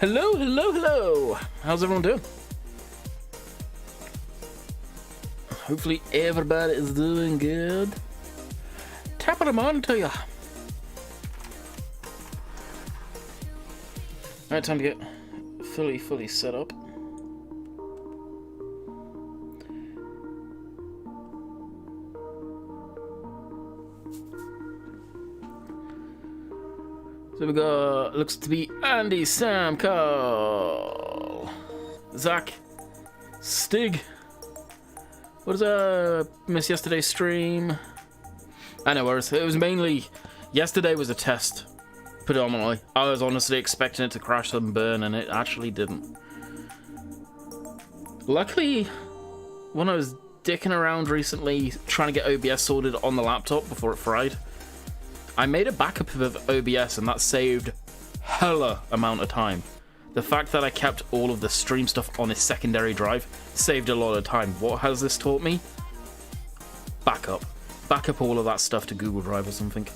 Hello, hello, hello! How's everyone doing? Hopefully everybody is doing good. Top of the morning to ya. Alright, time to get fully set up. So we got, looks to be Andy, Sam, Carl, Zach, Stig. What did I miss yesterday's stream? I know, it was mainly, yesterday was a test, predominantly. I was honestly expecting it to crash and burn, and it actually didn't. Luckily, when I was dicking around recently trying to get OBS sorted on the laptop before it fried, I made a backup of OBS, and that saved hella amount of time. The fact that I kept all of the stream stuff on a secondary drive saved a lot of time. What has this taught me? Backup. Backup all of that stuff to Google Drive or something.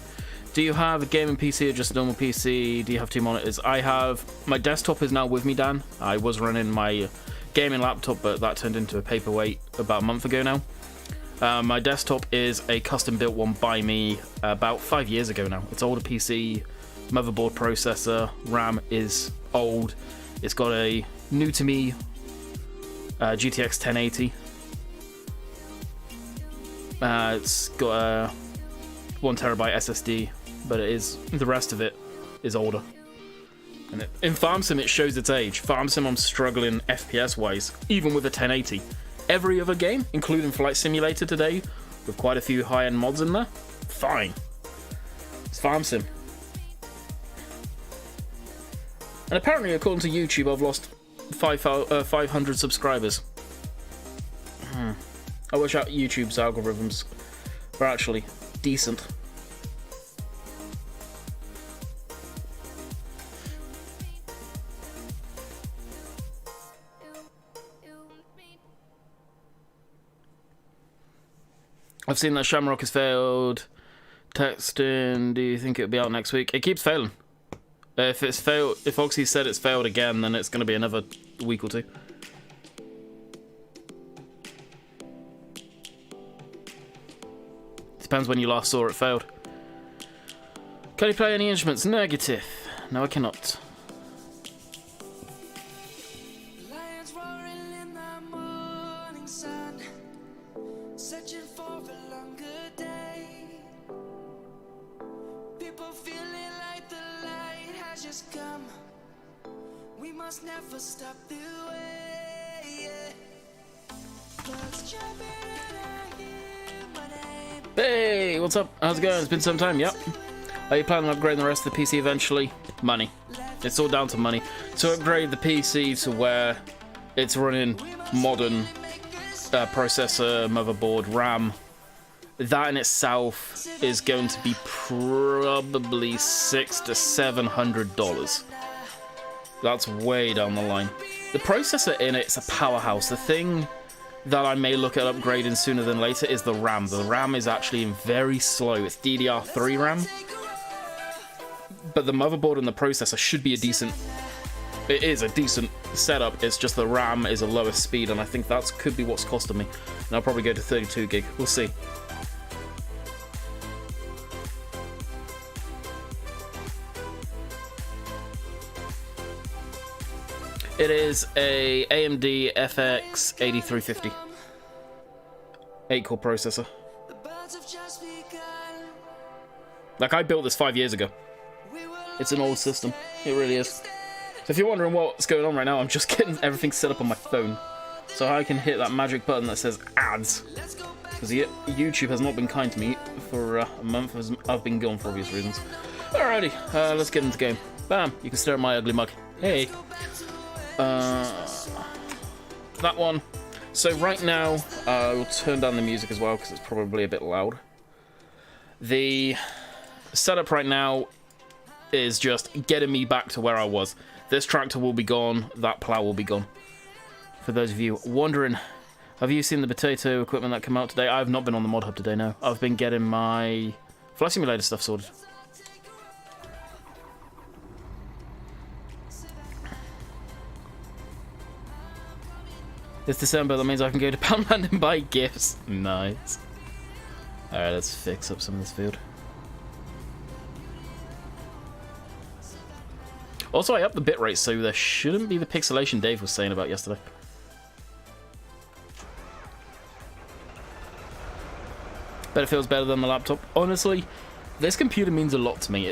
Do you have a gaming PC or just a normal PC? Do you have two monitors? I have... My desktop is now with me, Dan. I was running my gaming laptop, but that turned into a paperweight about a month ago now. My desktop is a custom-built one by me about 5 years ago now. It's older PC, motherboard, processor, RAM is old. It's got a new-to-me GTX 1080. It's got a 1TB SSD, but the rest of it is older. And in Farm Sim, it shows its age. Farm Sim, I'm struggling FPS-wise, even with a 1080. Every other game, including Flight Simulator today, with quite a few high-end mods in there, fine. It's Farm Sim. And apparently, according to YouTube, I've lost 500 subscribers. I wish YouTube's algorithms were actually decent. I've seen that Shamrock has failed. Texting, do you think it'll be out next week? It keeps failing. If it's failed, if Oxy said it's failed again, then it's going to be another week or two. Depends when you last saw it failed. Can you play any instruments? Negative. No, I cannot. Never stop the way, Hey, what's up? How's it going? It's been some time, yep. Are you planning on upgrading the rest of the PC eventually? Money. It's all down to money. To upgrade the PC to where it's running modern processor, motherboard, RAM, that in itself is going to be probably $600 to $700. That's way down the line. The processor in it's a powerhouse. The thing that I may look at upgrading sooner than later is the RAM. The RAM is actually very slow. It's DDR3 RAM. But the motherboard and the processor should be a decent... It is a decent setup. It's just the RAM is a lower speed, and I think that could be what's costing me. And I'll probably go to 32 gig. We'll see. It is a AMD FX 8350. 8-core processor. Like, I built this 5 years ago. It's an old system. It really is. So if you're wondering what's going on right now, I'm just getting everything set up on my phone. So I can hit that magic button that says ads. Because YouTube has not been kind to me for a month, as I've been gone for obvious reasons. Alrighty, let's get into the game. Bam, you can stare at my ugly mug. Hey. That one. So right now, we'll turn down the music as well because it's probably a bit loud. The setup right now is just getting me back to where I was. This tractor will be gone, that plow will be gone. For those of you wondering, have you seen the potato equipment that came out today? I have not been on the mod hub today, no. I've been getting my Flight Simulator stuff sorted. This December, that means I can go to Poundland and buy gifts. Nice. Alright, let's fix up some of this field. Also, I upped the bitrate, so there shouldn't be the pixelation Dave was saying about yesterday. Bet it feels better than the laptop. Honestly, this computer means a lot to me.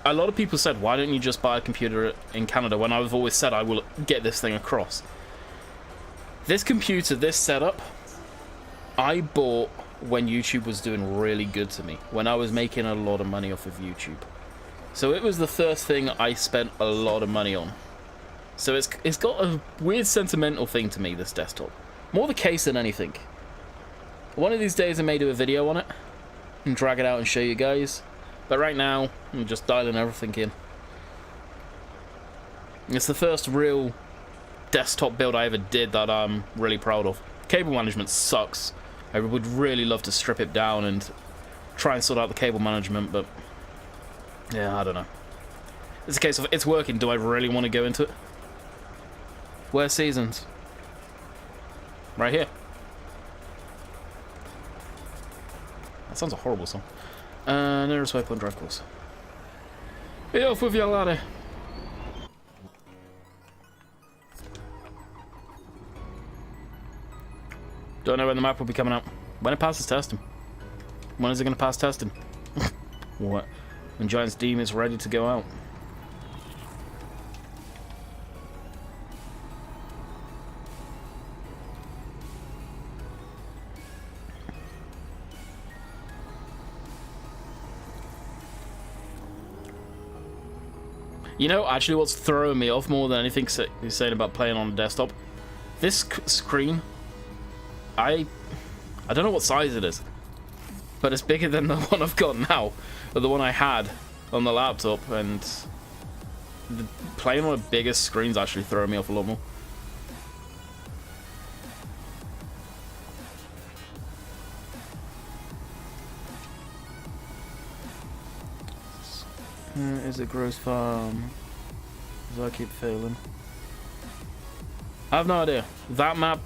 A lot of people said, why don't you just buy a computer in Canada, when I've always said I will get this thing across. This computer, this setup, I bought when YouTube was doing really good to me, when I was making a lot of money off of YouTube. So it was the first thing I spent a lot of money on. So it's got a weird sentimental thing to me, this desktop. More the case than anything. One of these days I may do a video on it and drag it out and show you guys. But right now, I'm just dialing everything in. It's the first real desktop build I ever did that I'm really proud of. Cable management sucks. I would really love to strip it down and try and sort out the cable management, but yeah, I don't know. It's a case of, it's working, do I really want to go into it? Where's Seasons? Right here. That sounds a horrible song. Nearest waypoint, drive course. Be off with your laddie. Don't know when the map will be coming out. When it passes testing. When is it going to pass testing? What? When Giant's Demon is ready to go out. You know, actually what's throwing me off more than anything he's saying about playing on a desktop? This screen, I don't know what size it is, but it's bigger than the one I've got now, or the one I had on the laptop, and playing on a bigger screen's actually throwing me off a lot more. Is it Gross Farm? Does I keep failing? I have no idea. That map,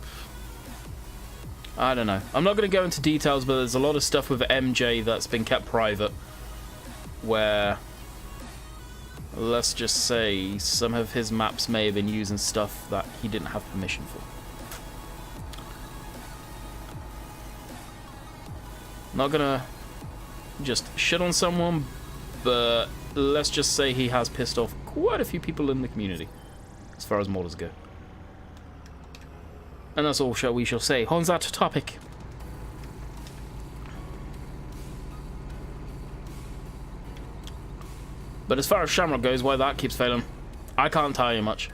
I don't know. I'm not going to go into details, but there's a lot of stuff with MJ that's been kept private, where, let's just say, some of his maps may have been using stuff that he didn't have permission for. Not gonna just shit on someone, but let's just say he has pissed off quite a few people in the community, as far as modders go. And that's all we shall say on that topic. But as far as Shamrock goes, why that keeps failing, I can't tell you much.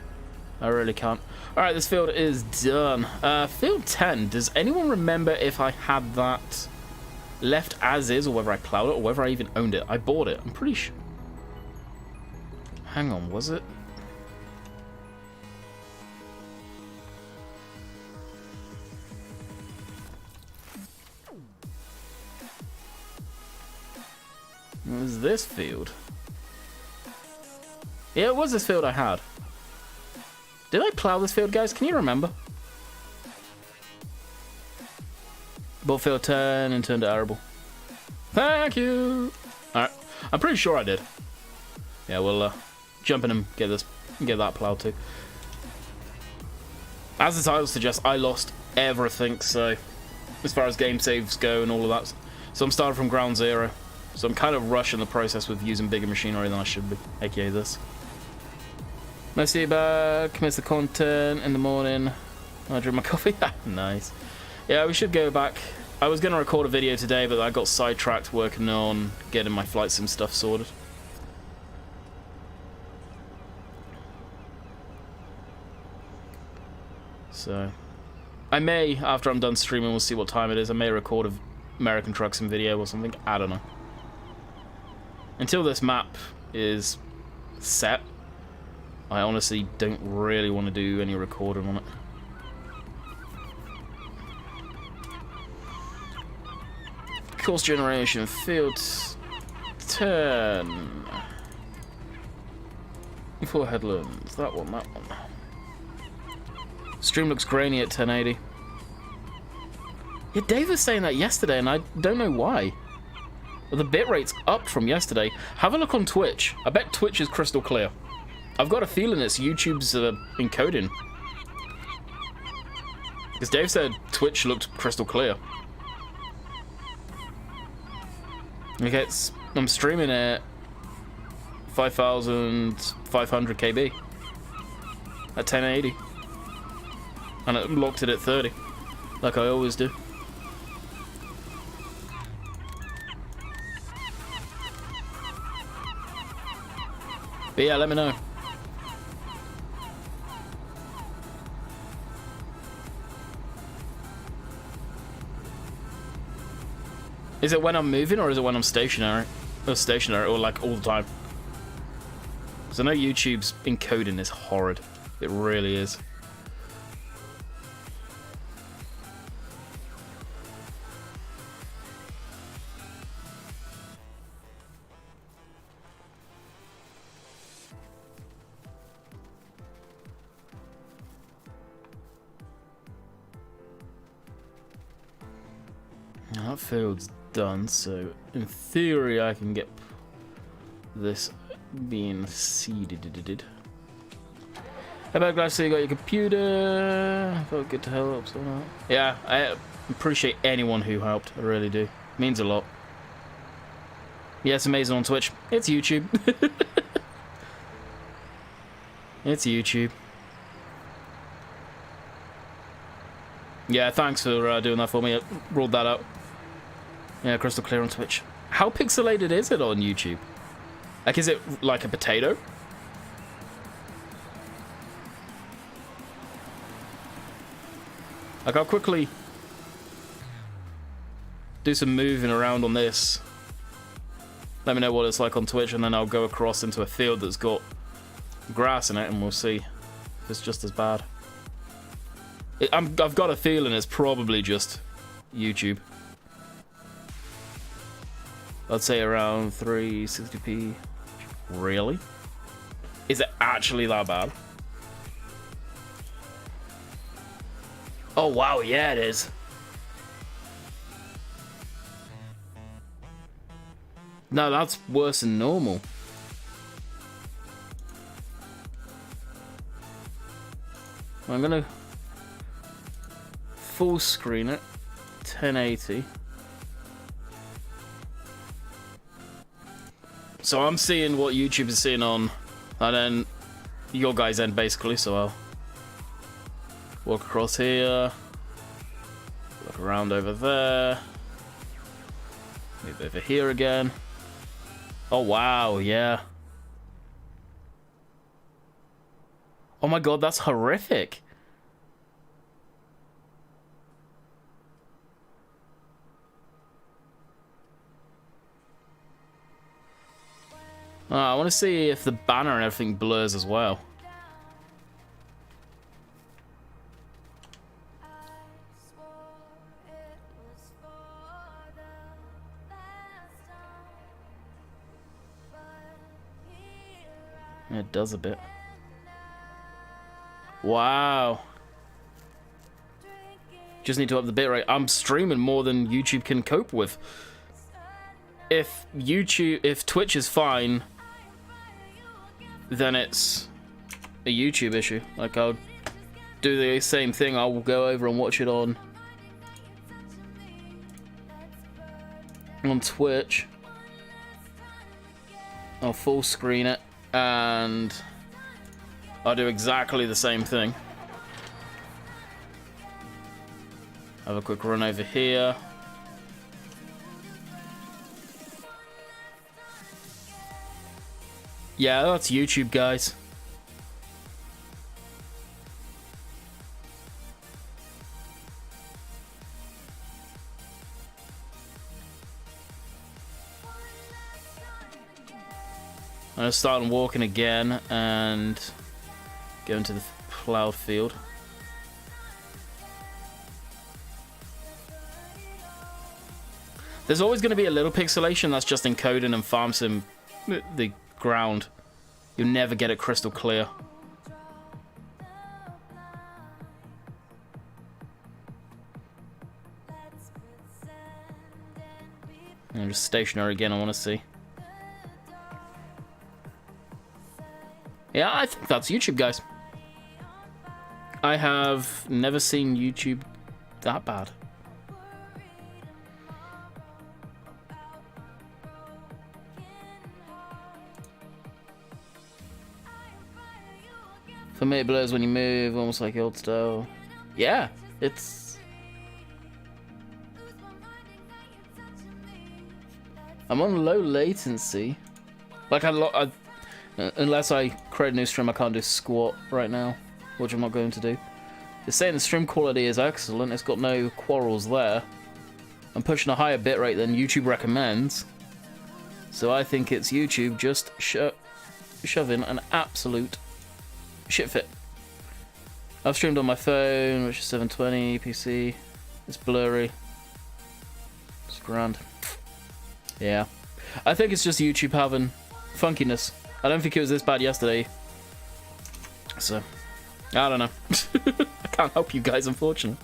I really can't. Alright, this field is done. Field 10, does anyone remember if I had that left as is, or whether I plowed it, or whether I even owned it? I bought it, I'm pretty sure. Hang on, was it? It was this field. Yeah, it was this field I had. Did I plow this field, guys? Can you remember? Bought field 10 and turned it arable. Thank you! Alright, I'm pretty sure I did. Yeah, we'll jump in and get that plowed too. As the title suggests, I lost everything, so as far as game saves go and all of that. So I'm starting from ground zero. So I'm kind of rushing the process with using bigger machinery than I should be, aka this. Mostly back, commits the content in the morning. I drink my coffee. Nice. Yeah, we should go back. I was going to record a video today, but I got sidetracked working on getting my flight sim stuff sorted. So, I may, after I'm done streaming, we'll see what time it is, I may record an American Truck Sim video or something. I don't know. Until this map is set, I honestly don't really want to do any recording on it. Course generation, field 10. 4 headlands, that one. Stream looks grainy at 1080. Yeah, Dave was saying that yesterday, and I don't know why. Well, the bitrate's up from yesterday. Have a look on Twitch. I bet Twitch is crystal clear. I've got a feeling it's YouTube's encoding. Because Dave said Twitch looked crystal clear. Okay, I'm streaming at 5,500 KB at 1080. And it locked it at 30, like I always do. But yeah, let me know. Is it when I'm moving, or is it when I'm stationary? Or stationary, or like all the time? Because I know YouTube's encoding is horrid. It really is. That field's done, so in theory I can get this being seeded. How about glad to see you got your computer? Felt good to help. So yeah, I appreciate anyone who helped. I really do. Means a lot. Yeah, it's amazing on Twitch. It's YouTube. It's YouTube. Yeah, thanks for doing that for me. I rolled that out. Yeah, crystal clear on Twitch. How pixelated is it on YouTube? Like, is it like a potato? Like, I'll quickly do some moving around on this. Let me know what it's like on Twitch, and then I'll go across into a field that's got grass in it, and we'll see if it's just as bad. I've got a feeling it's probably just YouTube. I'd say around 360p. Really? Is it actually that bad? Oh wow, yeah it is. No, that's worse than normal. I'm gonna full screen it, 1080. So I'm seeing what YouTube is seeing on, and then your guys' end basically, so I'll walk across here, look around over there, move over here again. Oh wow, yeah. Oh my god, that's horrific. I want to see if the banner and everything blurs as well. It does a bit. Wow. Just need to up the bitrate. I'm streaming more than YouTube can cope with. If Twitch is fine, then it's a YouTube issue. Like, I'll do the same thing. I'll go over and watch it on Twitch. I'll full screen it, and I'll do exactly the same thing. Have a quick run over here. Yeah, that's YouTube, guys. I'm gonna start walking again and go into the plowed field. There's always going to be a little pixelation that's just encoding and farm sim the ground. You'll never get it crystal clear. And just stationary again, I want to see. Yeah, I think that's YouTube, guys. I have never seen YouTube that bad. For me, it blurs when you move, almost like old style. Yeah, it's... I'm on low latency. Like, unless I create a new stream, I can't do squat right now, which I'm not going to do. It's saying the stream quality is excellent, it's got no quarrels there. I'm pushing a higher bitrate than YouTube recommends. So I think it's YouTube just shoving an absolute shit fit. I've streamed on my phone, which is 720 PC. It's blurry. It's grand. Yeah. I think it's just YouTube having funkiness. I don't think it was this bad yesterday. So, I don't know. I can't help you guys, unfortunately.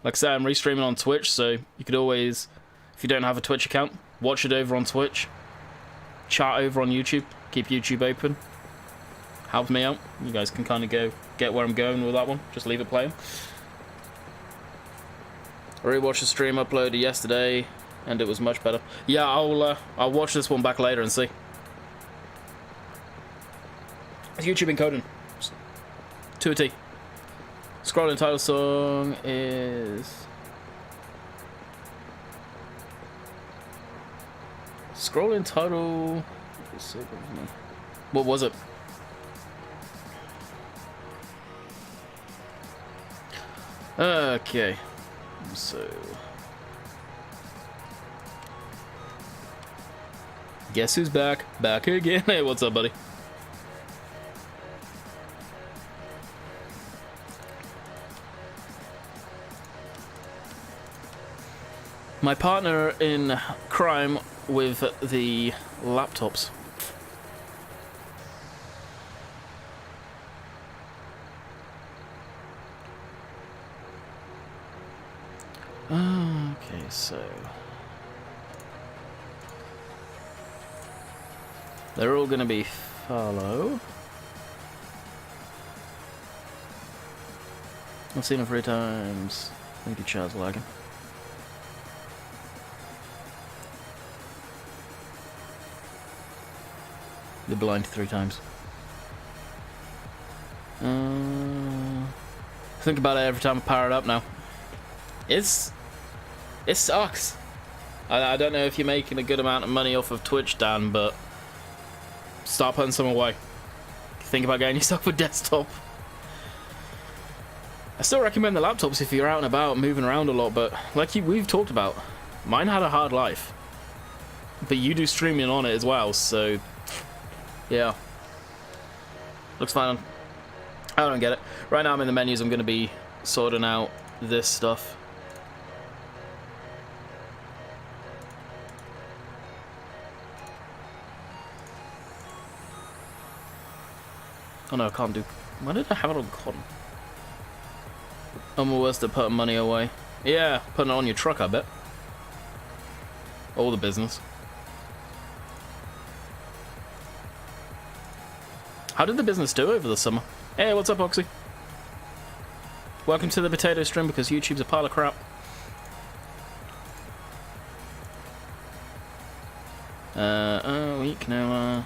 Like I said, I'm restreaming on Twitch, so you could always, if you don't have a Twitch account, watch it over on Twitch. Chat over on YouTube. Keep YouTube open. Help me out. You guys can kind of go get where I'm going with that one. Just leave it playing. I rewatched the stream uploaded yesterday, and it was much better. Yeah, I'll watch this one back later and see. It's YouTube encoding. To a T. Scrolling title song is... Scrolling title... What was it? Okay. So... Guess who's back? Back again. Hey, what's up, buddy? My partner in crime with the laptops. Okay, so... They're all gonna be follow. I've seen them 3 times. I think your chat's lagging. They're blind 3 times. Think about it every time I power it up now. It sucks. I don't know if you're making a good amount of money off of Twitch, Dan, but start putting some away. Think about getting yourself a desktop. I still recommend the laptops if you're out and about, moving around a lot, but like we've talked about, mine had a hard life. But you do streaming on it as well, so yeah. Looks fine. I don't get it. Right now I'm in the menus, I'm going to be sorting out this stuff. Oh no, I can't do... Why did I have it on cotton? I'm worse at putting money away. Yeah, putting it on your truck, I bet. All the business. How did the business do over the summer? Hey, what's up, Oxy? Welcome to the potato stream because YouTube's a pile of crap. Wheat, canola,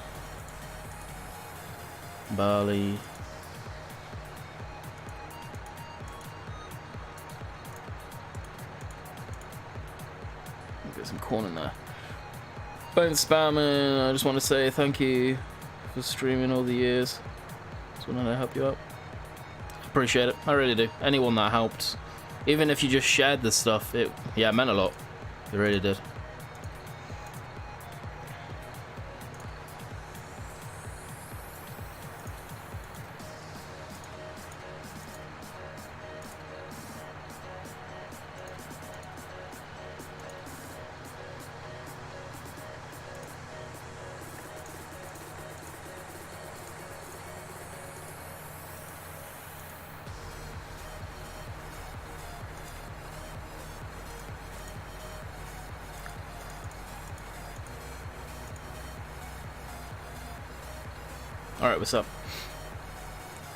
barley. Get some corn in there. Bone spamming. I just want to say thank you for streaming all the years. Just wanted to help you out. Appreciate it. I really do. Anyone that helped, even if you just shared this stuff, it meant a lot. It really did. Alright, what's up?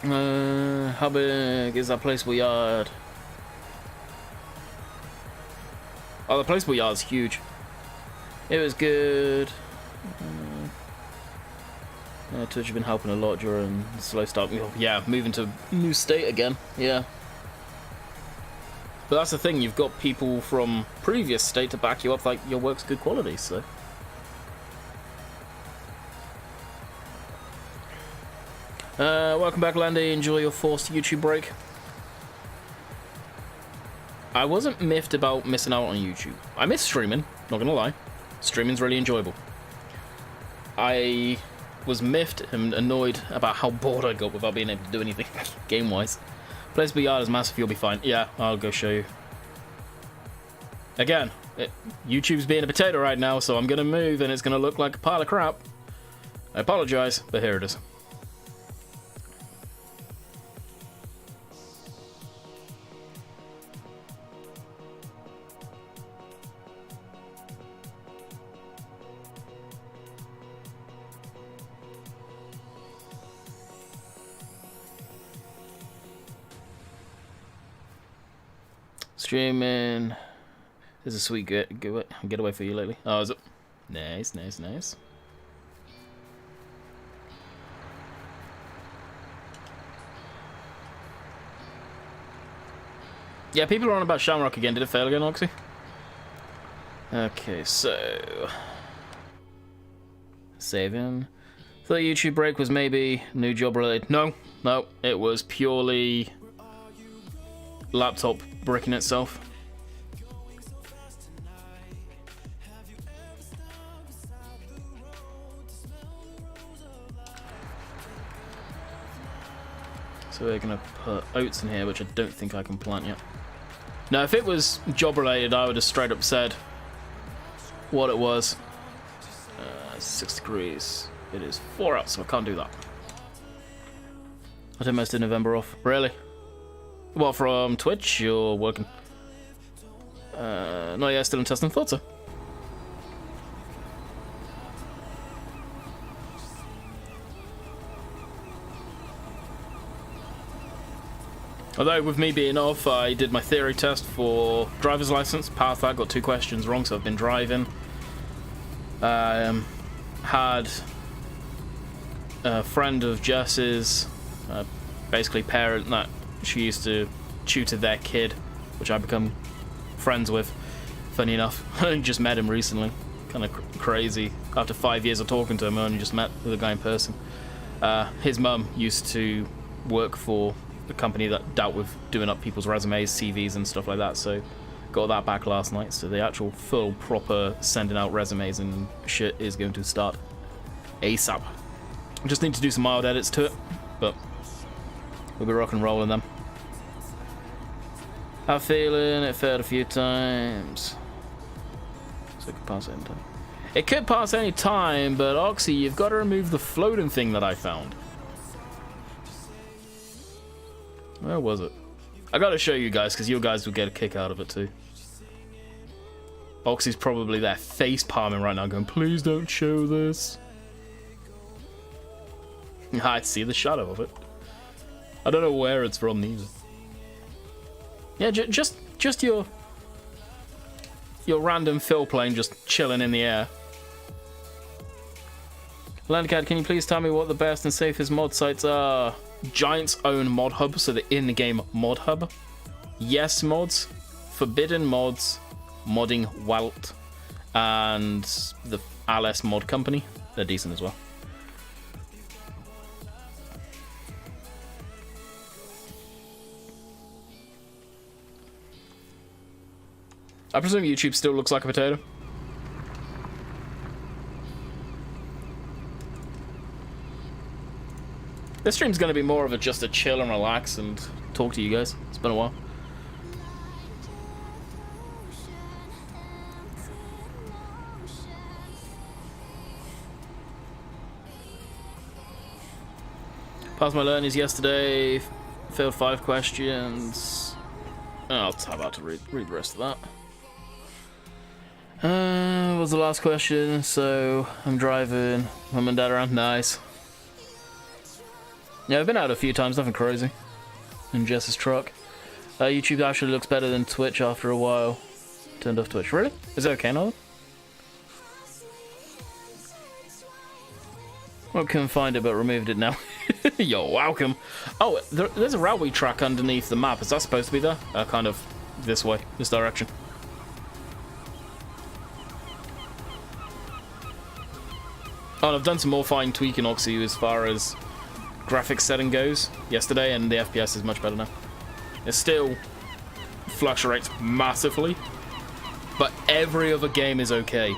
How big is that placeable yard? Oh, the placeable yard's huge. It was good. Twitch has been helping a lot during the slow start. Yeah, moving to new state again. Yeah. But that's the thing, you've got people from previous state to back you up, like your work's good quality, so. Welcome back, Landy. Enjoy your forced YouTube break. I wasn't miffed about missing out on YouTube. I miss streaming, not gonna lie. Streaming's really enjoyable. I was miffed and annoyed about how bored I got without being able to do anything game-wise. Placeable yard is massive, you'll be fine. Yeah, I'll go show you. Again, YouTube's being a potato right now, so I'm gonna move and it's gonna look like a pile of crap. I apologize, but here it is. Streaming is a sweet getaway for you lately. Oh, is it? Nice, nice, nice. Yeah, people are on about Shamrock again. Did it fail again, Oxy? Okay, so saving. Thought YouTube break was maybe new job related. No, it was purely laptop bricking itself. So we're gonna put oats in here, which I don't think I can plant yet. Now, if it was job related, I would have straight up said what it was. 6 degrees. It is 4 out, so I can't do that. I did most of November off. Really? Well, from Twitch, you're working. No, yeah, still in testing. Thought so. Although, with me being off, I did my theory test for driver's license. Passed that, got 2 questions wrong, so I've been driving. Had a friend of Jess's, basically parent that she used to tutor their kid, which I've become friends with, funny enough. I just met him recently. Kind of crazy. After 5 years of talking to him, I only just met with the guy in person. His mum used to work for the company that dealt with doing up people's resumes, CVs and stuff like that, so got that back last night. So the actual full proper sending out resumes and shit is going to start ASAP. Just need to do some mild edits to it, but we'll be rock and rolling them. How feeling? It failed a few times. So it could pass any time. It could pass any time, but Oxy, you've got to remove the floating thing that I found. Where was it? I gotta show you guys, because you guys will get a kick out of it too. Oxy's probably there face palming right now, going, please don't show this. I see the shadow of it. I don't know where it's from either. Yeah, just your random fill plane just chilling in the air. Landcat, can you please tell me what the best and safest mod sites are? Giant's own mod hub, so the in-game mod hub. Yes Mods, Forbidden Mods, Modding Walt, and the Alice Mod Company. They're decent as well. I presume YouTube still looks like a potato. This stream's going to be more of just a chill and relax and talk to you guys. It's been a while. Passed my learners yesterday. Failed 5 questions. I'll tab out to read the rest of that. What was the last question? So I'm driving mum and dad around. Nice. Yeah, I've been out a few times, nothing crazy. In Jess's truck. YouTube actually looks better than Twitch after a while. Turned off Twitch. Really? Is it okay now? Well, couldn't find it, but removed it now. You're welcome. Oh, there's a railway track underneath the map. Is that supposed to be there? Kind of this way, this direction. Oh, and I've done some more fine tweaking, Oxy, as far as graphics setting goes yesterday, and the FPS is much better now. It still fluctuates massively, but every other game is okay.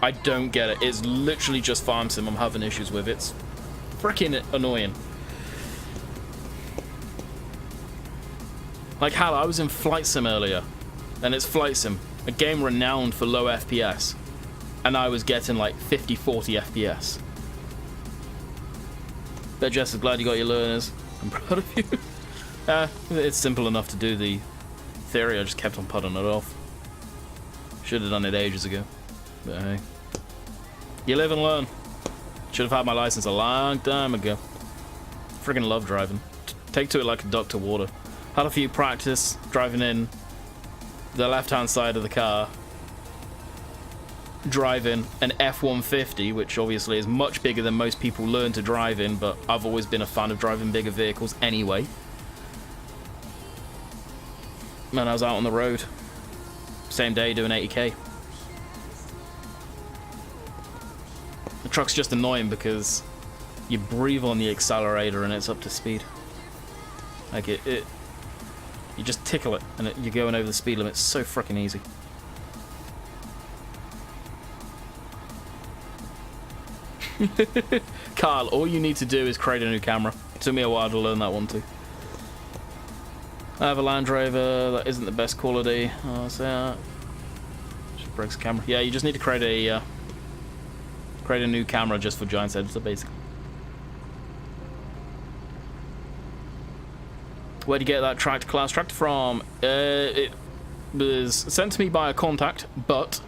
I don't get it. It's literally just Farm Sim I'm having issues with. It's freaking annoying. Like, hell, I was in Flight Sim earlier, and it's Flight Sim, a game renowned for low FPS, and I was getting like 50, 40 FPS. Bet Jess is glad you got your learners. I'm proud of you. It's simple enough to do the theory, I just kept on putting it off. Should have done it ages ago. But hey. You live and learn. Should have had my license a long time ago. Friggin' love driving. Take to it like a duck to water. Had a few practice driving in the left-hand side of the car. Driving an F-150, which obviously is much bigger than most people learn to drive in, but I've always been a fan of driving bigger vehicles anyway. Man, I was out on the road. Same day doing 80k. The truck's just annoying because you breathe on the accelerator and it's up to speed. Like you just tickle it and you're going over the speed limit. It's so freaking easy. Carl, all you need to do is create a new camera. It took me a while to learn that one too. I have a Land Rover that isn't the best quality. Oh, so that just breaks the camera. Yeah, you just need to create a new camera just for Giant's Editor, basically. Where'd you get that tractor class tractor from? It was sent to me by a contact, but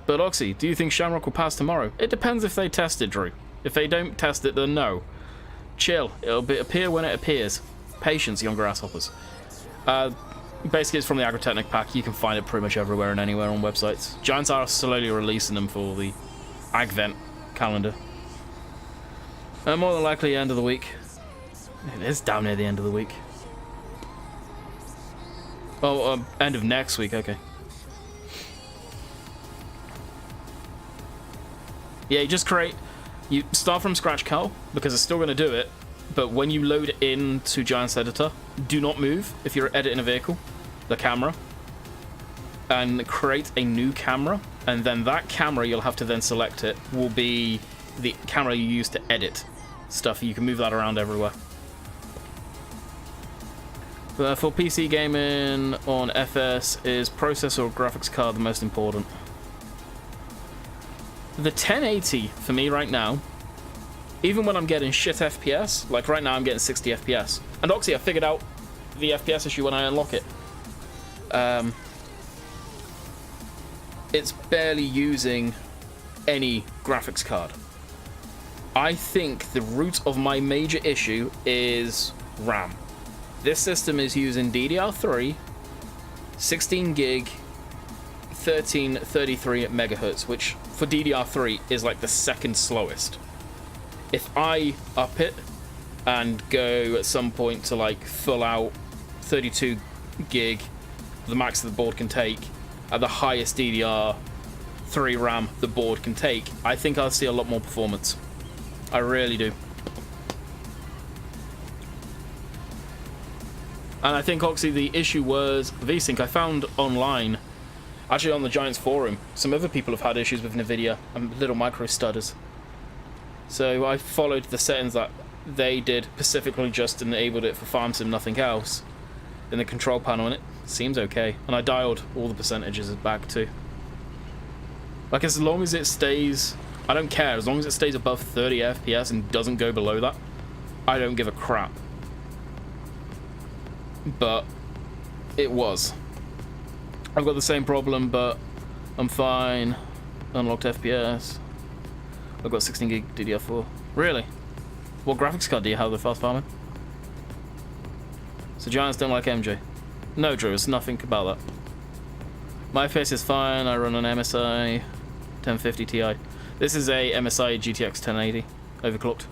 Oxy, do you think Shamrock will pass tomorrow? It depends if they test it, Drew. If they don't test it, then no. Chill. It'll appear when it appears. Patience, younger asshoppers. Basically, it's from the Agrotechnic pack. You can find it pretty much everywhere and anywhere on websites. Giants are slowly releasing them for the Agvent calendar. More than likely, end of the week. It is down near the end of the week. Oh, end of next week, okay. Yeah, you start from scratch, Carl, because it's still going to do it, but when you load it into Giant's Editor, do not move if you're editing a vehicle, the camera, and create a new camera, and then that camera, you'll have to then select it, will be the camera you use to edit stuff. You can move that around everywhere. But for PC gaming on FS, is processor or graphics card the most important? The 1080 for me right now, even when I'm getting shit FPS, like right now I'm getting 60 FPS. And Oxy, I figured out the FPS issue when I unlock it. It's barely using any graphics card. I think the root of my major issue is RAM. This system is using DDR3, 16 gig, 1333 megahertz, which for DDR3 is like the second slowest. If I up it and go at some point to like full out 32 gig, the max the board can take, at the highest DDR3 RAM the board can take, I think I'll see a lot more performance. I really do. And I think, Oxy, the issue was VSync. I found online, actually on the Giants forum, some other people have had issues with NVIDIA and little micro stutters. So I followed the settings that they did, specifically just enabled it for Farm Sim, nothing else, in the control panel, and it seems okay. And I dialed all the percentages back too. Like, as long as it stays, I don't care, as long as it stays above 30 FPS and doesn't go below that, I don't give a crap. But it was. I've got the same problem, but I'm fine. Unlocked FPS. I've got 16 gig DDR4. Really? What graphics card do you have with fast farming? So Giants don't like MJ. No, Drew, it's nothing about that. My FPS is fine. I run an MSI 1050 Ti. This is a MSI GTX 1080 overclocked.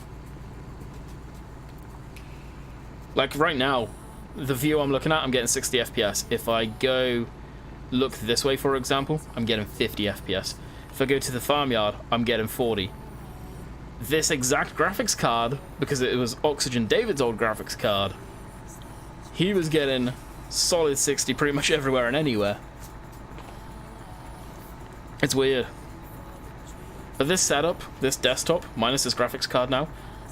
Like right now, the view I'm looking at, I'm getting 60 FPS. If I go look this way, for example, I'm getting 50 FPS. If I go to the farmyard, I'm getting 40. This exact graphics card, because it was Oxygen David's old graphics card, he was getting solid 60 pretty much everywhere and anywhere. It's weird. But this setup, this desktop, minus this graphics card now,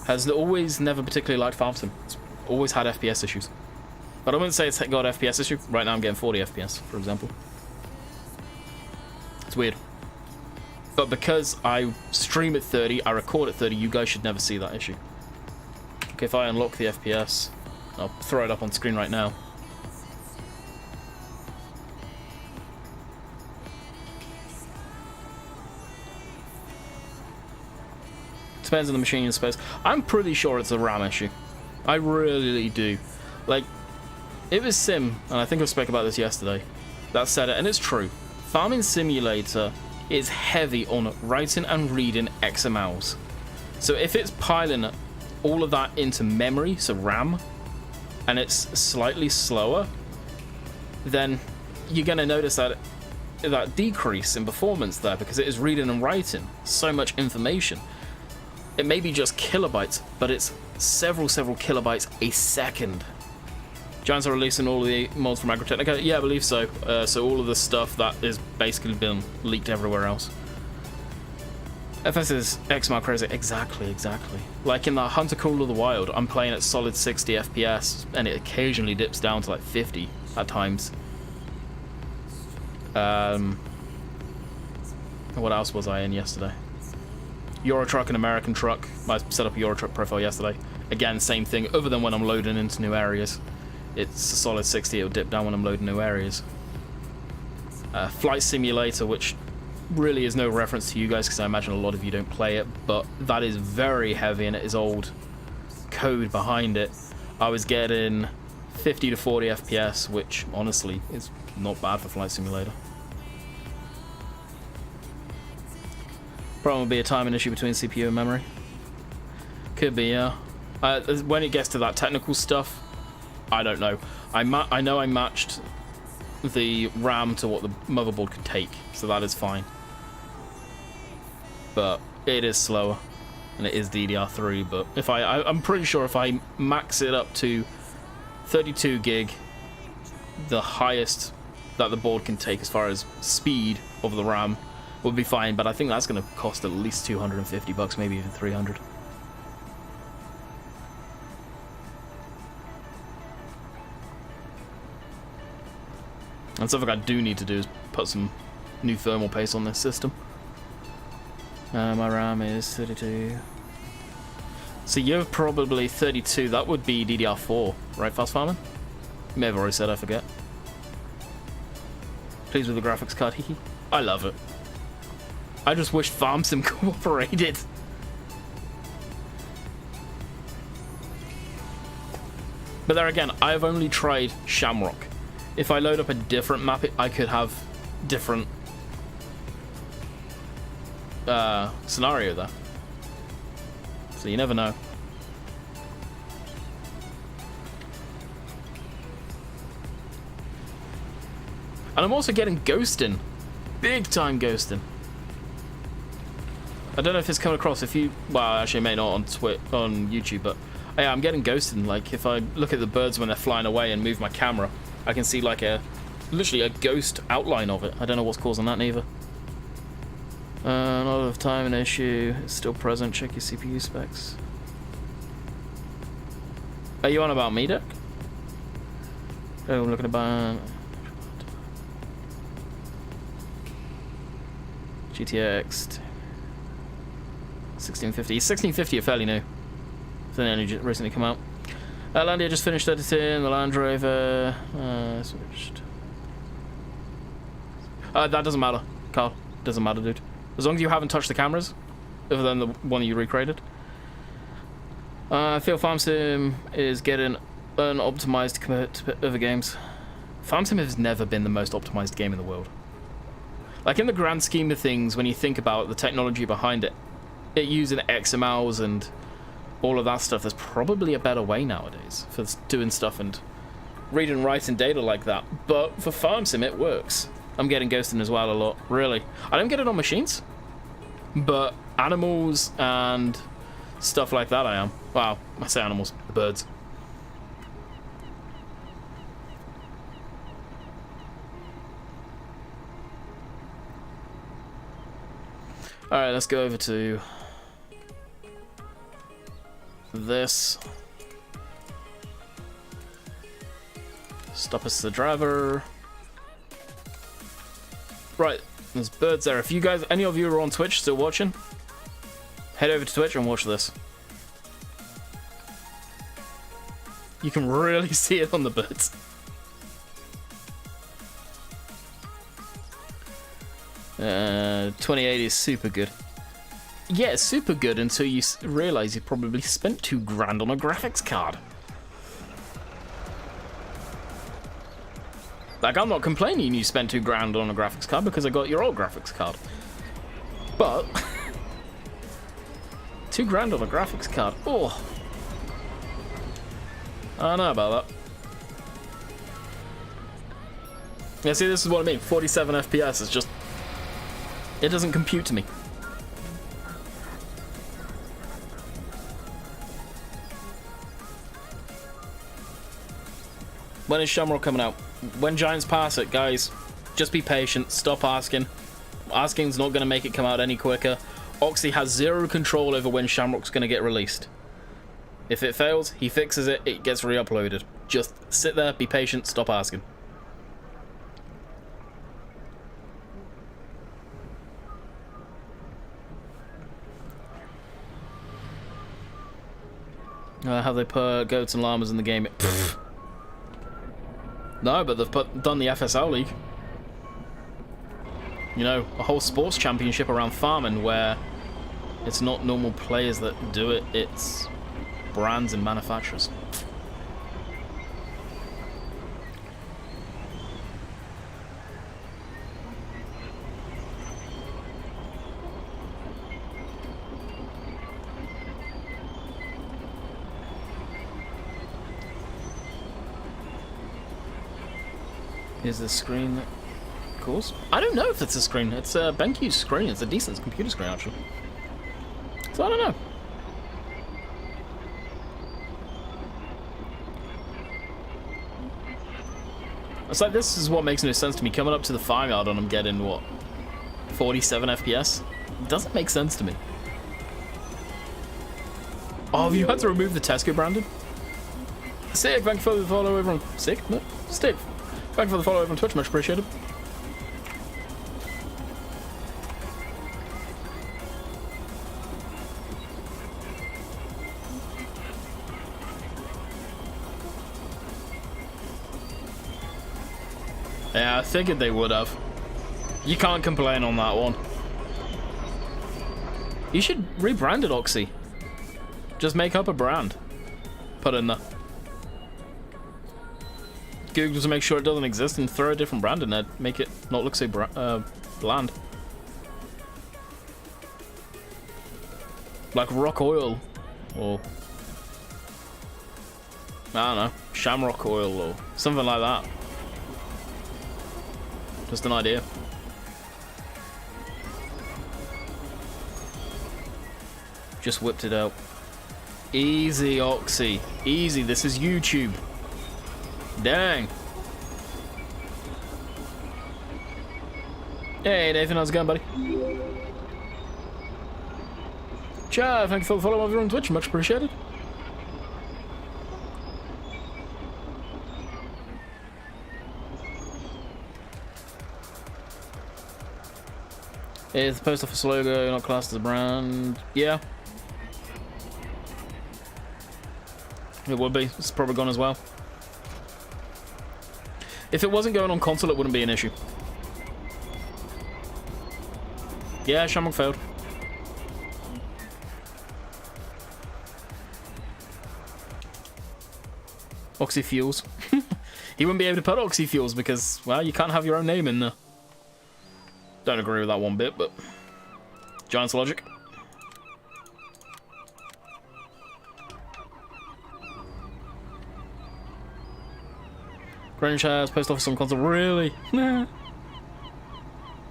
has always never particularly liked FarmSim. It's always had FPS issues. But I wouldn't say it's got FPS issue. Right now I'm getting 40 FPS, for example. It's weird. But because I stream at 30, I record at 30, you guys should never see that issue. Okay, if I unlock the FPS, I'll throw it up on screen right now. Depends on the machine, I suppose. I'm pretty sure it's a RAM issue. I really do. Like, it was Sim, and I think I spoke about this yesterday, that said it, and it's true. Farming Simulator is heavy on writing and reading XMLs. So if it's piling all of that into memory, so RAM, and it's slightly slower, then you're going to notice that decrease in performance there, because it is reading and writing so much information. It may be just kilobytes, but it's several kilobytes a second. Giants are releasing all the mods from Agrotechnica. Yeah, I believe so. So all of the stuff that is basically been leaked everywhere else. FS is XML crazy. Exactly. Like in the Hunter Call of the Wild, I'm playing at solid 60 FPS, and it occasionally dips down to like 50 at times. What else was I in yesterday? Euro Truck and American Truck. I set up a Euro Truck profile yesterday. Again, same thing, other than when I'm loading into new areas. It's a solid 60, it'll dip down when I'm loading new areas. Flight Simulator, which really is no reference to you guys, because I imagine a lot of you don't play it, but that is very heavy and it is old code behind it. I was getting 50 to 40 FPS, which honestly is not bad for Flight Simulator. Probably be a timing issue between CPU and memory. Could be, yeah. When it gets to that technical stuff, I don't know. I know I matched the RAM to what the motherboard could take, so that is fine. But it is slower, and it is DDR3. But if I'm pretty sure if I max it up to 32 gig, the highest that the board can take as far as speed of the RAM, would be fine. But I think that's going to cost at least 250 bucks, maybe even 300. And something I do need to do is put some new thermal paste on this system. My RAM is 32. So you're probably 32. That would be DDR4, right, Fast Farming? You may have already said, I forget. Pleased with the graphics card, hee. I love it. I just wish FarmSim cooperated. But there again, I've only tried Shamrock. If I load up a different map, I could have different scenario there. So you never know. And I'm also getting ghosting. Big time ghosting. I don't know if it's come across. If you, well, actually, it may not on YouTube, but yeah, I'm getting ghosted. Like if I look at the birds when they're flying away and move my camera, I can see like literally a ghost outline of it. I don't know what's causing that neither. Not enough time an issue. It's still present. Check your CPU specs. Are you on about me, Dick? Oh, I'm looking at GTX 1650. 1650 are fairly new. They only recently come out. Landia just finished editing the Land Rover. Switched. That doesn't matter, Carl. Doesn't matter, dude. As long as you haven't touched the cameras, other than the one you recreated. I feel Farm Sim is getting unoptimized compared to other games. Farm Sim has never been the most optimized game in the world. Like, in the grand scheme of things, when you think about the technology behind it, it using XMLs and all of that stuff, there's probably a better way nowadays for doing stuff and reading and writing data like that. But for Farm Sim, it works. I'm getting ghosting as well a lot, really. I don't get it on machines, but animals and stuff like that I am. Wow, I say animals, the birds. Alright, let's go over to this. Stop us the driver. Right, there's birds there. If you guys, any of you are on Twitch still watching, head over to Twitch and watch this. You can really see it on the birds. Uh, 2080 is super good. Yeah, it's super good until you realize you probably spent $2,000 on a graphics card. Like, I'm not complaining you spent $2,000 on a graphics card because I got your old graphics card. But $2,000 on a graphics card. Oh, I don't know about that. Yeah, see, this is what I mean. 47 FPS is just, it doesn't compute to me. When is Shamrock coming out? When Giants pass it, guys. Just be patient. Stop asking. Asking's not going to make it come out any quicker. Oxy has zero control over when Shamrock's going to get released. If it fails, he fixes it. It gets re-uploaded. Just sit there, be patient, stop asking. Have they put goats and llamas in the game? Pfft. No, but they've done the FSL League. You know, a whole sports championship around farming where it's not normal players that do it, it's brands and manufacturers. Is the screen that calls? I don't know if it's a screen. It's a BenQ's screen. It's a decent computer screen, actually. So I don't know. It's like, this is what makes no sense to me. Coming up to the farmyard and I'm getting, what, 47 FPS? It doesn't make sense to me. Oh, have you had to remove the Tesco branding? Sick, thank you for the follow over on... Sick? No? Stick. Thank you for the follow over on Twitch, much appreciated. Yeah, I figured they would have. You can't complain on that one. You should rebrand it, Oxy. Just make up a brand. Put it in there. Google to make sure it doesn't exist and throw a different brand in there. Make it not look so bland. Like Rock Oil. Or... I don't know. Shamrock Oil or something like that. Just an idea. Just whipped it out. Easy, Oxy. Easy. This is YouTube. Dang. Hey, Nathan. How's it going, buddy? Chad, thank you for the follow over on Twitch. Much appreciated. Is the post office logo not classed as a brand? Yeah. It would be. It's probably gone as well. If it wasn't going on console, it wouldn't be an issue. Yeah, Shamrock failed. Oxyfuels. He wouldn't be able to put Oxyfuels because, well, you can't have your own name in there. Don't agree with that one bit, but Giants logic. Greenwich has post office on console. Really? Nah.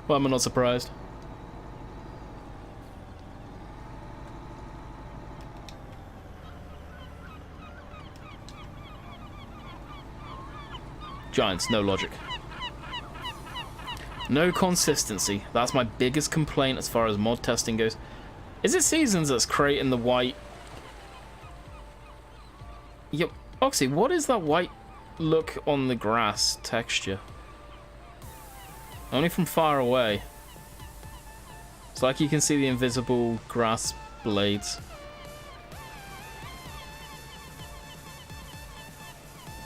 Well, I'm not surprised. Giants, no logic. No consistency. That's my biggest complaint as far as mod testing goes. Is it Seasons that's creating the white? Yep. Oxy, what is that white look on the grass texture? Only from far away. It's like you can see the invisible grass blades.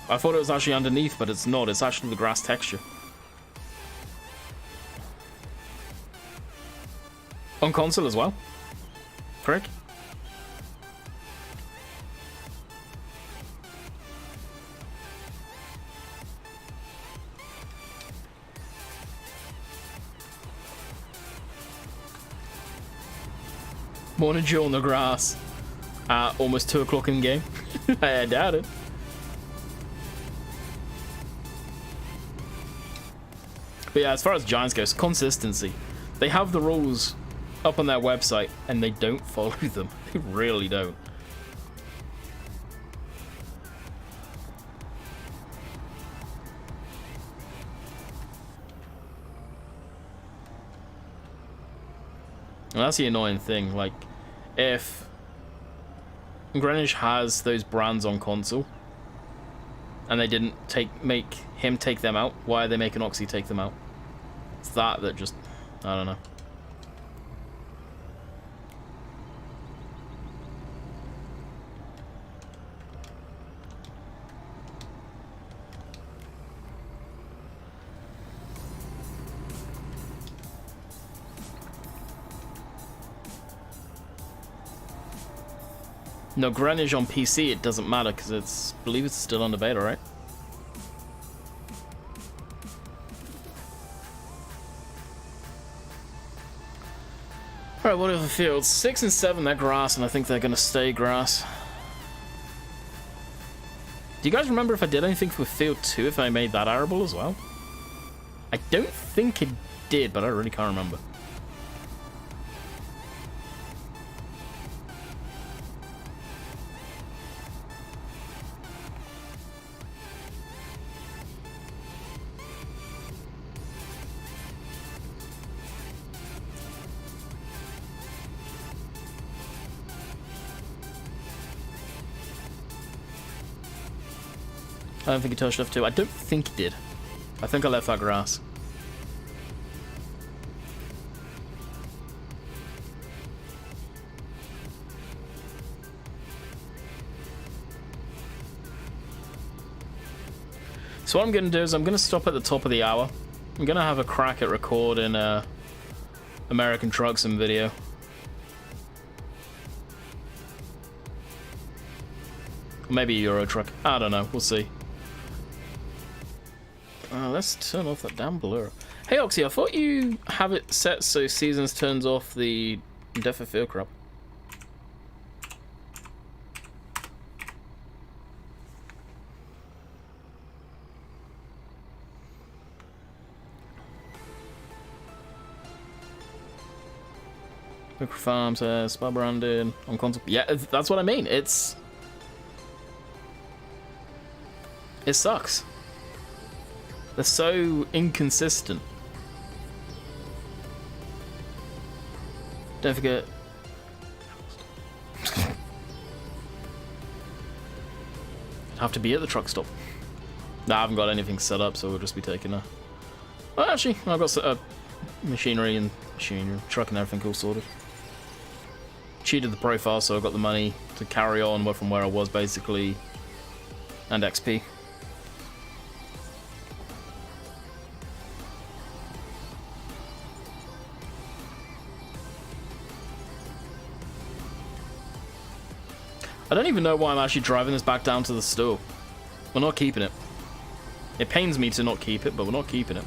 I thought it was actually underneath, but it's not. It's actually the grass texture. On console as well. Correct? Morning dew on the grass at almost 2 o'clock in the game. I doubt it. But yeah, as far as Giants goes, consistency. They have the rules up on their website and they don't follow them. They really don't. And that's the annoying thing. Like, if Greenwich has those brands on console and they didn't make him take them out, why are they making Oxy take them out? It's that just, I don't know. No, Greenwich on PC, it doesn't matter because I believe it's still under beta, right? Alright, what are the fields? 6 and 7, they're grass, and I think they're going to stay grass. Do you guys remember if I did anything for field 2, if I made that arable as well? I don't think it did, but I really can't remember. I don't think he touched F2. I don't think he did. I think I left that grass. So what I'm going to do is I'm going to stop at the top of the hour. I'm going to have a crack at recording American Truck Sim video. Maybe Euro Truck. I don't know. We'll see. Let's turn off that damn blur. Hey Oxy, I thought you have it set so Seasons turns off the Death of Field crap. Micro Farm says spell branded on console. Yeah, that's what I mean. It sucks. They're so inconsistent. Don't forget. I'd have to be at the truck stop. Nah, I haven't got anything set up, so we'll just be taking a... Well, actually, I've got machinery, truck and everything all sorted. Cheated the profile, so I've got the money to carry on from where I was, basically, and XP. I don't even know why I'm actually driving this back down to the store. We're not keeping it. It pains me to not keep it, but we're not keeping it.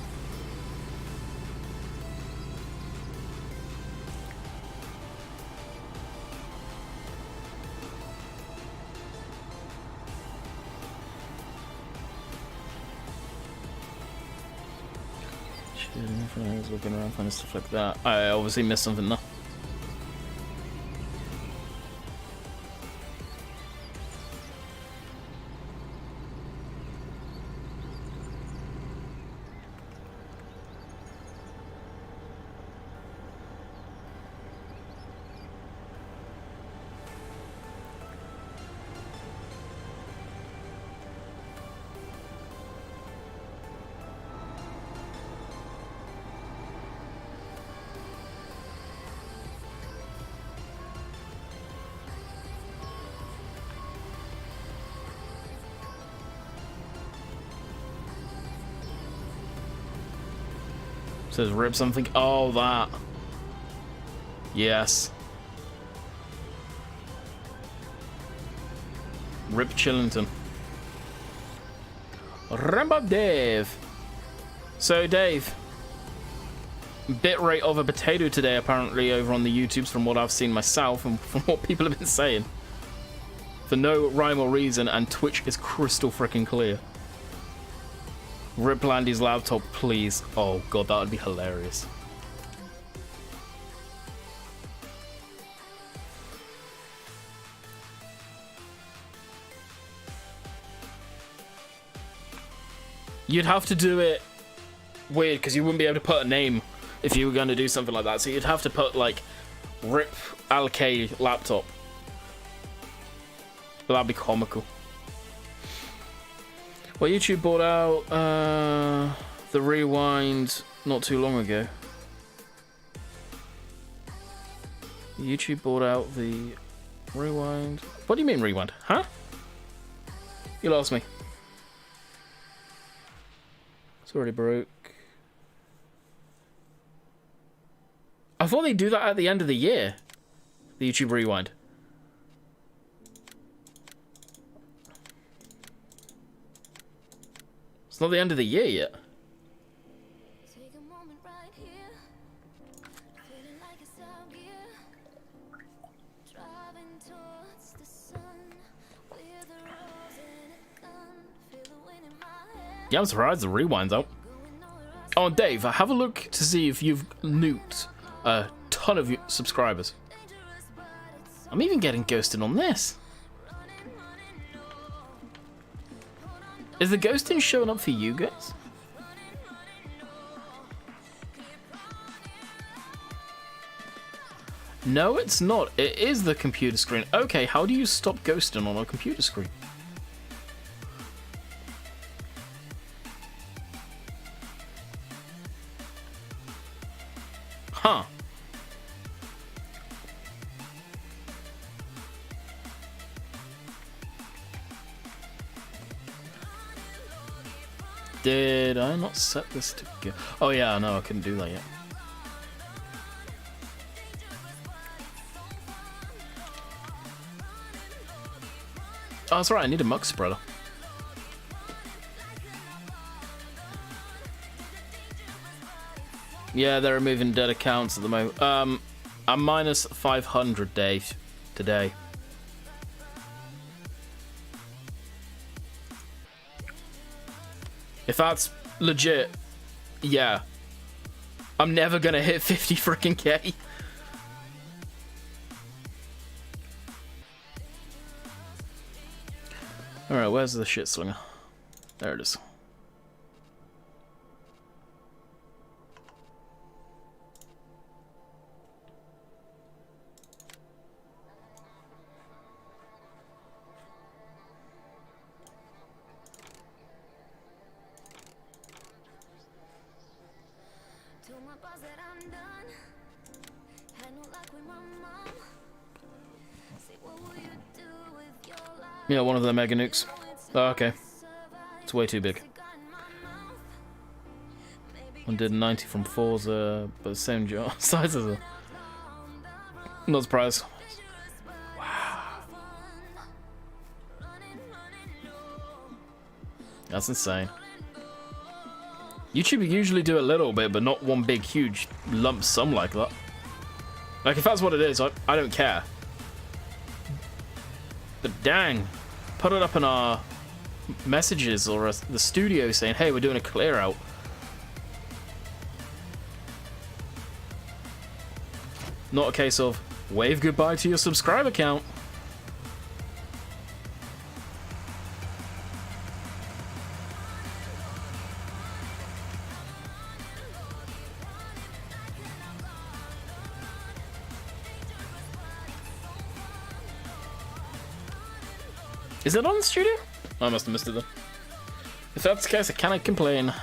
Looking around, finding stuff like that. I obviously missed something though. Says rip something. Oh, that. Yes. Rip Chillington. Rambo Dave. So, Dave. Bitrate of a potato today, apparently, over on the YouTubes, from what I've seen myself and from what people have been saying. For no rhyme or reason, and Twitch is crystal freaking clear. Rip Landy's laptop, please. Oh god, that would be hilarious. You'd have to do it weird, because you wouldn't be able to put a name if you were going to do something like that. So you'd have to put, like, Rip Alk laptop. But that'd be comical. Well, YouTube bought out the Rewind not too long ago. YouTube bought out the Rewind. What do you mean Rewind? Huh? You lost me. It's already broke. I thought they'd do that at the end of the year. The YouTube Rewind. It's not the end of the year yet. Take a moment right here, feeling like it's out here, driving towards the sun, with a rose and a gun, feel the wind in my hair, Yeah, I'm surprised the Rewind's out. going nowhere else. Oh, Dave, have a look to see if you've nuked a ton of subscribers. Dangerous, but it's I'm even getting ghosted on this. Is the ghosting showing up for you guys? No, it's not. It is the computer screen. Okay, how do you stop ghosting on a computer screen? Huh. Did I not set this to go? Oh yeah, no, I couldn't do that yet. Oh, that's right, I need a mug spreader. Yeah, they're removing dead accounts at the moment. I'm minus 500 days today. If that's legit, yeah. I'm never gonna hit 50 freaking K. Alright, where's the shit slinger? There it is. Told my boss that I'm done. Had no luck with my mom. Say, what will you do with your life? Yeah, one of the mega nukes. Oh, okay. It's way too big. One did 90 from Forza, but the same size as a. Not surprised. Wow. That's insane. YouTube usually do a little bit, but not one big, huge lump sum like that. Like, if that's what it is, I don't care. But dang, put it up in our messages or the studio saying, hey, we're doing a clear out. Not a case of wave goodbye to your subscriber count. Is it on the studio? I must have missed it then. If that's the case, I cannot complain.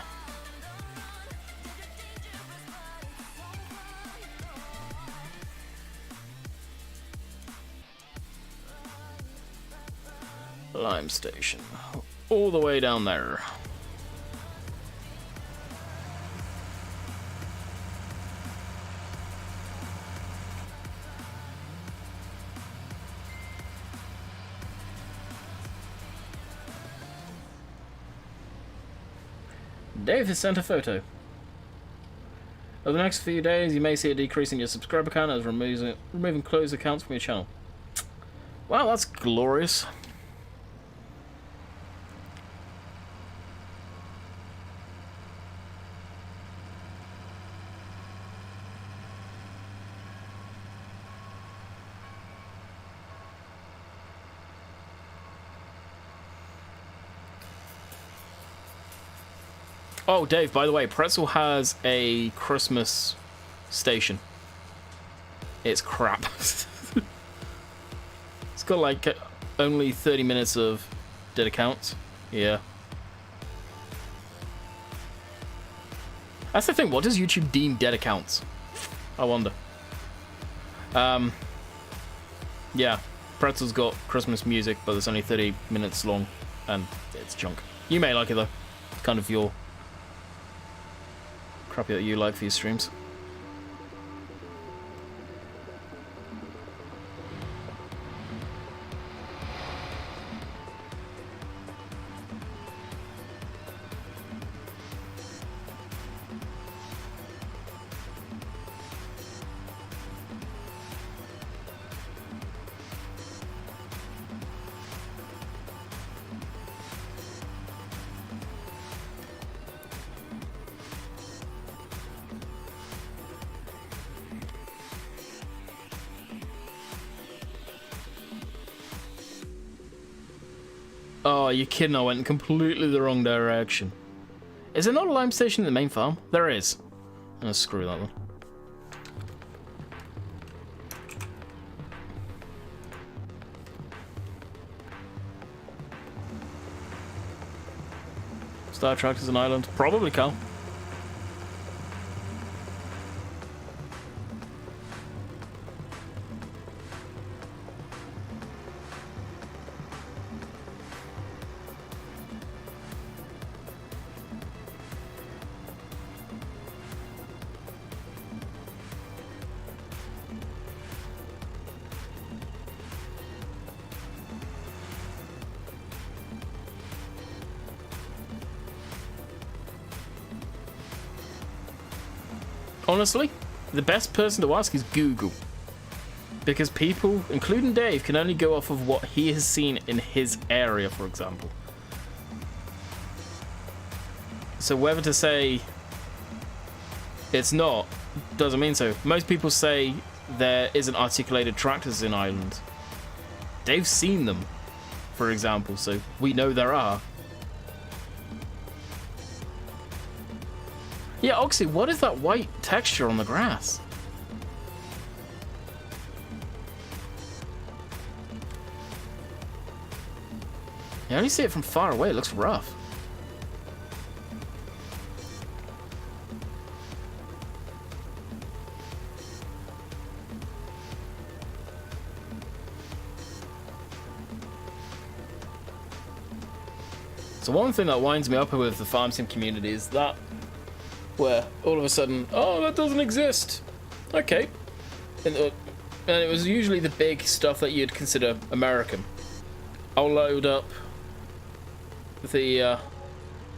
Lime Station. All the way down there. Dave has sent a photo. Over the next few days, you may see a decrease in your subscriber count as removing closed accounts from your channel. Wow, that's glorious. Oh, Dave, by the way, Pretzel has a Christmas station. It's crap. It's got like only 30 minutes of dead accounts. Yeah. That's the thing, what does YouTube deem dead accounts? I wonder. Yeah, Pretzel's got Christmas music, but it's only 30 minutes long, and it's junk. You may like it though. It's kind of your crappy that you like for your streams. Oh, you're kidding, I went in completely the wrong direction. Is there not a lime station in the main farm? There is. Oh, screw that one. Star Trek is an island. Probably, Carl. Honestly, the best person to ask is Google. Because people, including Dave, can only go off of what he has seen in his area, for example. So whether to say it's not, doesn't mean so. Most people say there isn't articulated tractors in Ireland. Dave's seen them, for example, so we know there are. Yeah, Oxy, what is that white texture on the grass? You only see it from far away, it looks rough. So one thing that winds me up with the farm sim community is that where all of a sudden, oh, that doesn't exist. Okay. And it was usually the big stuff that you'd consider American. I'll load up the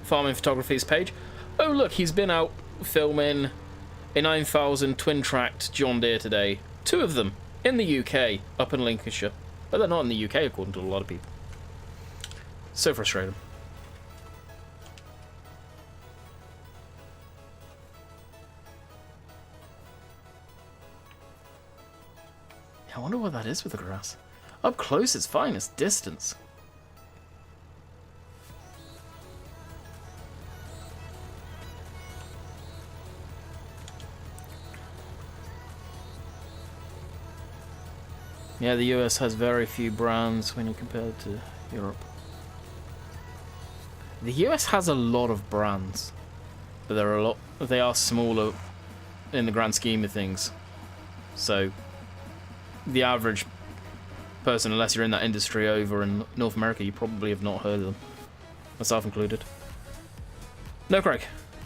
Farming Photography's page. Oh look, he's been out filming a 9000 twin-tracked John Deere today. 2 of them in the UK, up in Lincolnshire. But they're not in the UK according to a lot of people. So frustrating. I wonder what that is with the grass. Up close it's fine, it's distance. Yeah, the US has very few brands when you compare it to Europe. The US has a lot of brands, but they are smaller in the grand scheme of things. So the average person, unless you're in that industry over in North America, you probably have not heard of them, myself included. No, Craig.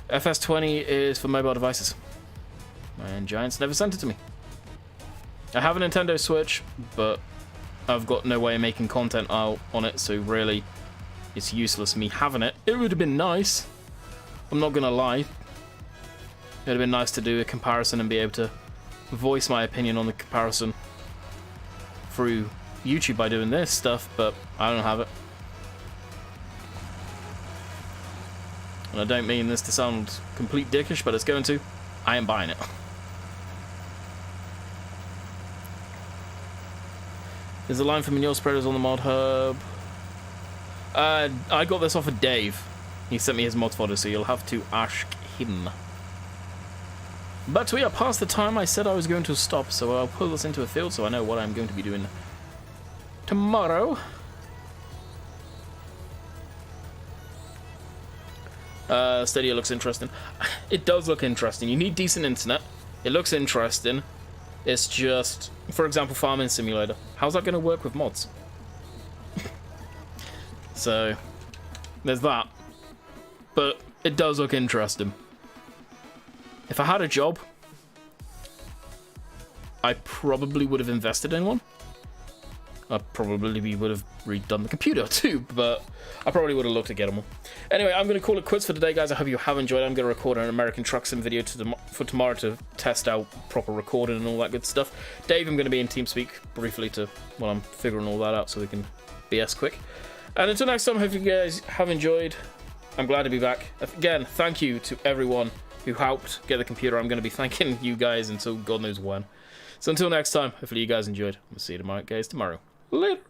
FS20 is for mobile devices, and Giants never sent it to me. I have a Nintendo Switch, but I've got no way of making content out on it, so really, it's useless me having it. It would have been nice. I'm not gonna lie. It would have been nice to do a comparison and be able to voice my opinion on the comparison through YouTube by doing this stuff, but I don't have it. And I don't mean this to sound complete dickish, but it's going to. I am buying it. There's a line for manure spreaders on the mod hub. I got this off of Dave. He sent me his mod fodder, so you'll have to ask him. But we are past the time I said I was going to stop, so I'll pull this into a field so I know what I'm going to be doing tomorrow. Stadia looks interesting. It does look interesting. You need decent internet. It looks interesting. It's just, for example, Farming Simulator. How's that going to work with mods? So, there's that. But it does look interesting. If I had a job, I probably would have invested in one. I probably would have redone the computer too, but I probably would have looked at getting one. Anyway, I'm going to call it quits for today, guys. I hope you have enjoyed. I'm going to record an American Truck Sim video for tomorrow to test out proper recording and all that good stuff. Dave, I'm going to be in TeamSpeak briefly while I'm figuring all that out so we can BS quick. And until next time, I hope you guys have enjoyed. I'm glad to be back. Again, thank you to everyone who helped get the computer. I'm going to be thanking you guys until God knows when. So until next time, hopefully you guys enjoyed. We'll see you tomorrow, guys, tomorrow. Later.